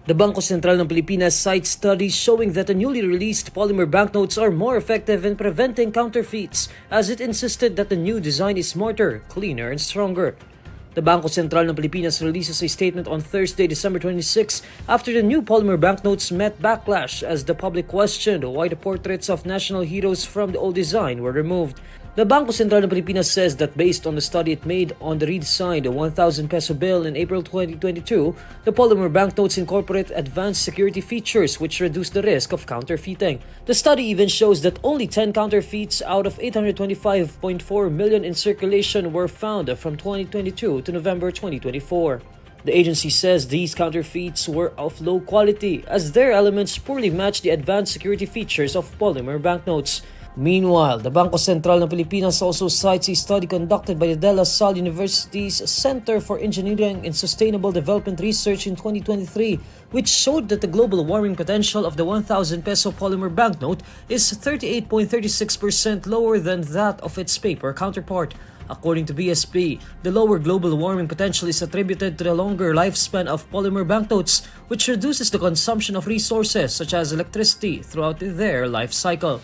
The Bangko Sentral ng Pilipinas cites studies showing that the newly released polymer banknotes are more effective in preventing counterfeits, as it insisted that the new design is smarter, cleaner, and stronger. The Bangko Sentral ng Pilipinas releases a statement on Thursday, December 26, after the new polymer banknotes met backlash as the public questioned why the portraits of national heroes from the old design were removed. The Bangko Sentral ng Pilipinas says that based on the study it made on the redesigned 1,000 peso bill in April 2022, the polymer banknotes incorporate advanced security features which reduce the risk of counterfeiting. The study even shows that only 10 counterfeits out of 825.4 million in circulation were found from 2022 to November 2024. The agency says these counterfeits were of low quality as their elements poorly match the advanced security features of polymer banknotes. Meanwhile, the Bangko Sentral ng Pilipinas also cites a study conducted by the De La Salle University's Center for Engineering and Sustainable Development Research in 2023, which showed that the global warming potential of the 1,000 peso polymer banknote is 38.36% lower than that of its paper counterpart. According to BSP, the lower global warming potential is attributed to the longer lifespan of polymer banknotes, which reduces the consumption of resources such as electricity throughout their life cycle.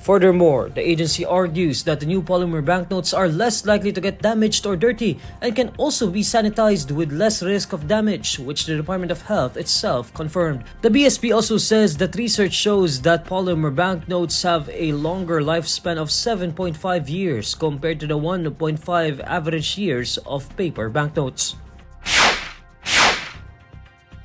Furthermore, the agency argues that the new polymer banknotes are less likely to get damaged or dirty and can also be sanitized with less risk of damage, which the Department of Health itself confirmed. The BSP also says that research shows that polymer banknotes have a longer lifespan of 7.5 years compared to the 1.5 average years of paper banknotes.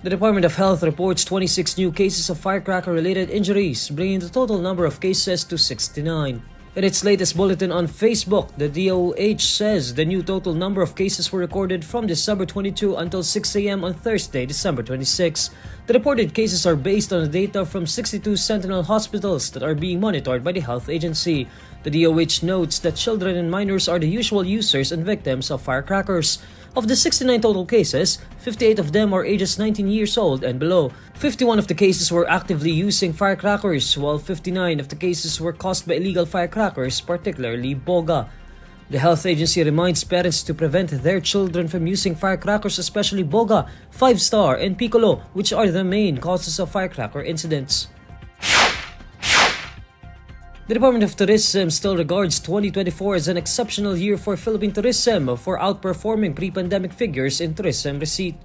The Department of Health reports 26 new cases of firecracker-related injuries, bringing the total number of cases to 69. In its latest bulletin on Facebook, the DOH says the new total number of cases were recorded from December 22 until 6 a.m. on Thursday, December 26. The reported cases are based on the data from 62 sentinel hospitals that are being monitored by the health agency. The DOH notes that children and minors are the usual users and victims of firecrackers. Of the 69 total cases, 58 of them are ages 19 years old and below. 51 of the cases were actively using firecrackers, while 59 of the cases were caused by illegal firecrackers, particularly boga. The health agency reminds parents to prevent their children from using firecrackers, especially boga, 5-star, and piccolo, which are the main causes of firecracker incidents. The Department of Tourism still regards 2024 as an exceptional year for Philippine tourism for outperforming pre-pandemic figures in tourism receipt.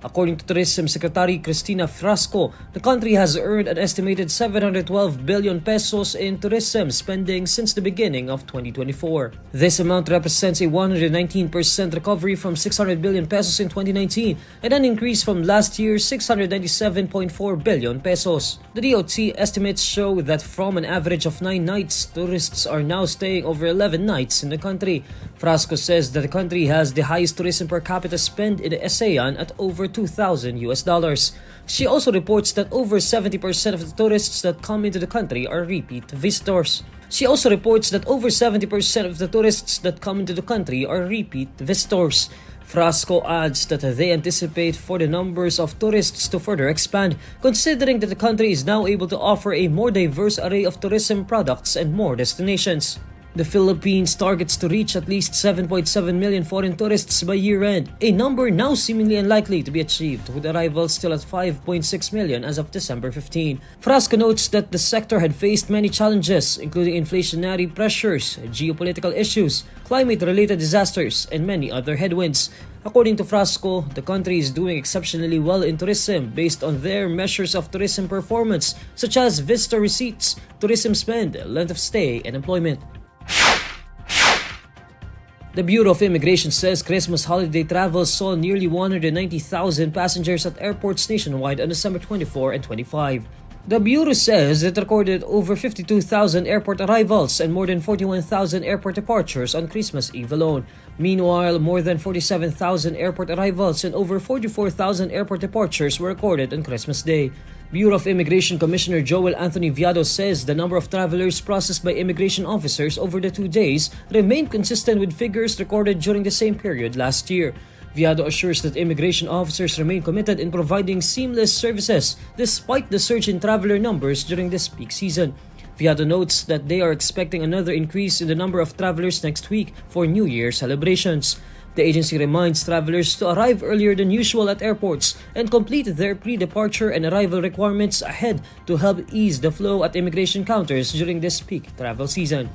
According to Tourism Secretary Cristina Frasco, the country has earned an estimated 712 billion pesos in tourism spending since the beginning of 2024. This amount represents a 119% recovery from 600 billion pesos in 2019 and an increase from last year's 697.4 billion pesos. The DOT estimates show that from an average of 9 nights, tourists are now staying over 11 nights in the country. Frasco says that the country has the highest tourism per capita spend in the ASEAN at over $2,000 US. She also reports that over 70% of the tourists that come into the country are repeat visitors. Frasco adds that they anticipate for the numbers of tourists to further expand, considering that the country is now able to offer a more diverse array of tourism products and more destinations. The Philippines targets to reach at least 7.7 million foreign tourists by year-end, a number now seemingly unlikely to be achieved, with arrivals still at 5.6 million as of December 15. Frasco notes that the sector had faced many challenges, including inflationary pressures, geopolitical issues, climate-related disasters, and many other headwinds. According to Frasco, the country is doing exceptionally well in tourism based on their measures of tourism performance, such as visitor receipts, tourism spend, length of stay, and employment. The Bureau of Immigration says Christmas holiday travel saw nearly 190,000 passengers at airports nationwide on December 24 and 25. The Bureau says it recorded over 52,000 airport arrivals and more than 41,000 airport departures on Christmas Eve alone. Meanwhile, more than 47,000 airport arrivals and over 44,000 airport departures were recorded on Christmas Day. Bureau of Immigration Commissioner Joel Anthony Viado says the number of travelers processed by immigration officers over the 2 days remained consistent with figures recorded during the same period last year. Viado assures that immigration officers remain committed in providing seamless services despite the surge in traveler numbers during this peak season. Viado notes that they are expecting another increase in the number of travelers next week for New Year celebrations. The agency reminds travelers to arrive earlier than usual at airports and complete their pre-departure and arrival requirements ahead to help ease the flow at immigration counters during this peak travel season.